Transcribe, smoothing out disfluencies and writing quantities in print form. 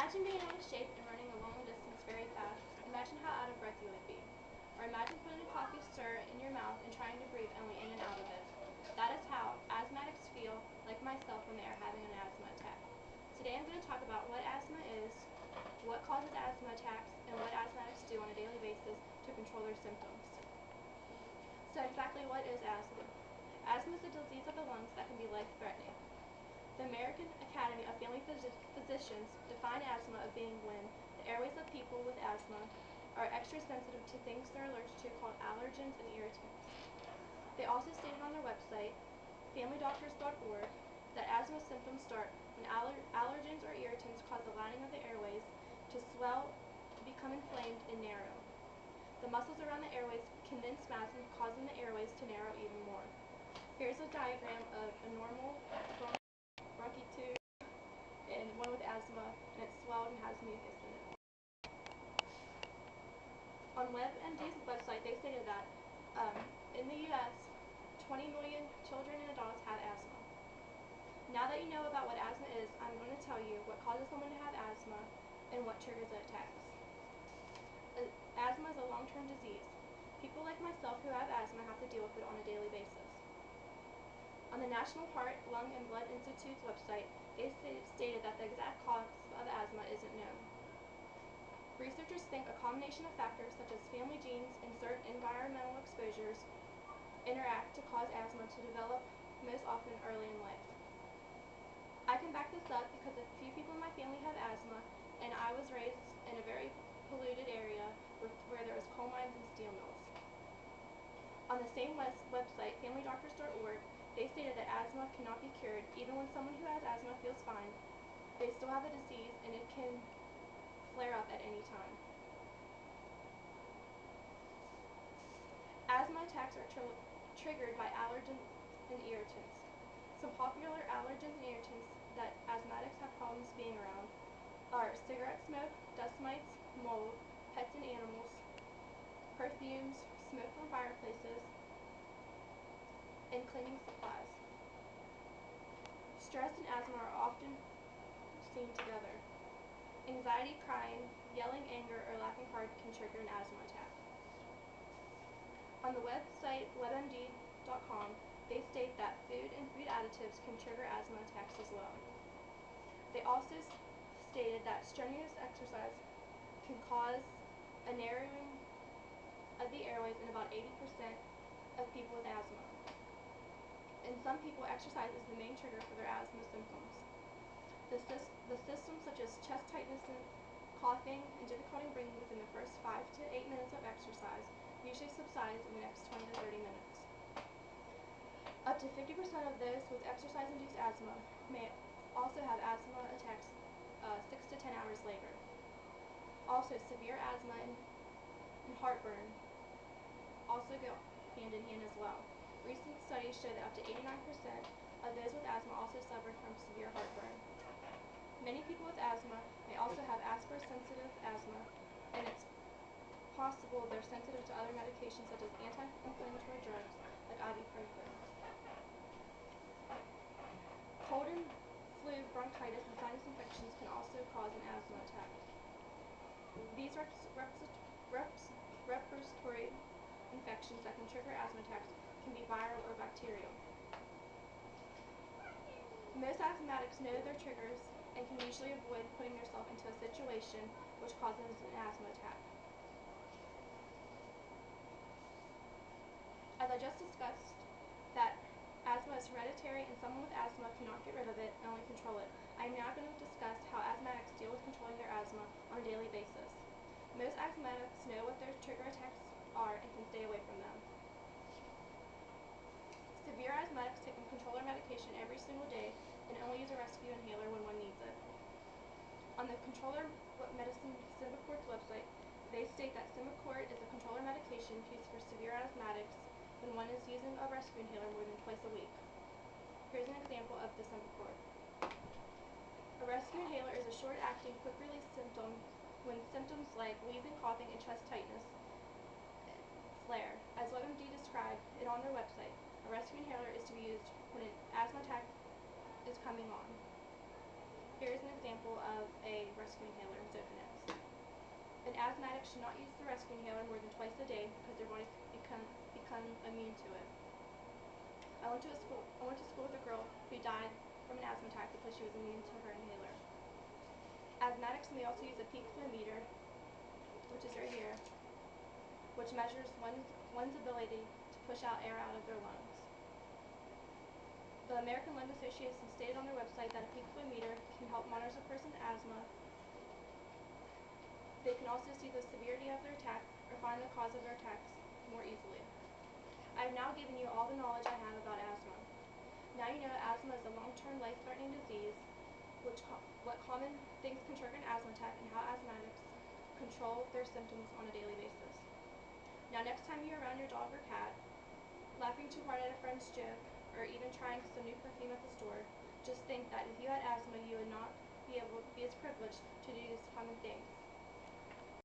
Imagine being out of shape and running a long distance very fast. Imagine how out of breath you would be. Or imagine putting a coffee stir in your mouth and trying to breathe only in and out of it. That is how asthmatics feel, like myself, when they are having an asthma attack. Today I'm going to talk about what asthma is, what causes asthma attacks, and what asthmatics do on a daily basis to control their symptoms. So exactly what is asthma? Asthma is a disease of the lungs that can be life-threatening. The American Academy of Family Physicians define asthma as being when the airways of people with asthma are extra sensitive to things they're allergic to called allergens and irritants. They also stated on their website, familydoctors.org, that asthma symptoms start when allergens or irritants cause the lining of the airways to swell, become inflamed, and narrow. The muscles around the airways can then spasm, causing the airways to narrow even more. Here's a diagram of a normal bronchi and one with asthma, and it's swelled and has mucus in it. On WebMD's website, they stated that in the U.S., 20 million children and adults have asthma. Now that you know about what asthma is, I'm going to tell you what causes someone to have asthma and what triggers the attacks. Asthma is a long-term disease. People like myself who have asthma have to deal with it on a daily basis. On the National Heart, Lung, and Blood Institute's website, they stated that the exact cause of asthma isn't known. Researchers think a combination of factors such as family genes and certain environmental exposures interact to cause asthma to develop most often early in life. I can back this up because a few people in my family have asthma, and I was raised in a very polluted area where there was coal mines and steel mills. On the same website, familydoctors.org, they stated that asthma cannot be cured. Even when someone who has asthma feels fine, they still have the disease and it can flare up at any time. Asthma attacks are triggered by allergens and irritants. Some popular allergens and irritants that asthmatics have problems being around are cigarette smoke, dust mites, mold, pets and animals, perfumes, smoke from fireplaces, and cleaning supplies. Stress and asthma are often seen together. Anxiety, crying, yelling, anger, or laughing hard can trigger an asthma attack. On the website webmd.com, they state that food and food additives can trigger asthma attacks as well. They also stated that strenuous exercise can cause a narrowing of the airways in about 80% of people with asthma. In some people, exercise is the main trigger for their asthma symptoms. The symptoms such as chest tightness, and coughing, and difficulty breathing within the first 5 to 8 minutes of exercise usually subsides in the next 20 to 30 minutes. Up to 50% of those with exercise-induced asthma may also have asthma attacks 6 to 10 hours later. Also, severe asthma and heartburn also go hand in hand as well. Recent studies show that up to 89% of those with asthma also suffer from severe heartburn. Many people with asthma may also have aspersensitive asthma, and it's possible they're sensitive to other medications such as anti-inflammatory drugs like ibuprofen. Cold and flu, bronchitis, and sinus infections can also cause an asthma attack. These respiratory infections that can trigger asthma attacks can be viral or bacterial. Most asthmatics know their triggers and can usually avoid putting themselves into a situation which causes an asthma attack. As I just discussed, that asthma is hereditary and someone with asthma cannot get rid of it and only control it. I am now going to discuss how asthmatics deal with controlling their asthma on a daily basis. Most asthmatics know what their trigger attacks are and can stay away from them. Severe asthmatics take a controller medication every single day and only use a rescue inhaler when one needs it. On the Controller Medicine Symbicort's website, they state that Symbicort is a controller medication used for severe asthmatics when one is using a rescue inhaler more than twice a week. Here's an example of the Symbicort. A rescue inhaler is a short-acting, quick-release symptom when symptoms like wheezing, coughing, and chest tightness flare. As WebMD described it on their website, a rescue inhaler is to be used when an asthma attack is coming on. Here is an example of a rescue inhaler, Xocanex. An asthmatic should not use the rescue inhaler more than twice a day because their body become immune to it. I went to school with a girl who died from an asthma attack because she was immune to her inhaler. Asthmatics may also use a peak flow meter, which is right here, which measures one's ability to push out air out of their lungs. The American Lung Association stated on their website that a peak flow meter can help monitor a person's asthma. They can also see the severity of their attack or find the cause of their attacks more easily. I have now given you all the knowledge I have about asthma. Now you know asthma is a long-term life-threatening disease, what common things can trigger an asthma attack, and how asthmatics control their symptoms on a daily basis. Now next time you're around your dog or cat, laughing too hard at a friend's joke, or even trying some new perfume at the store, just think that if you had asthma, you would not be able to be as privileged to do these common things.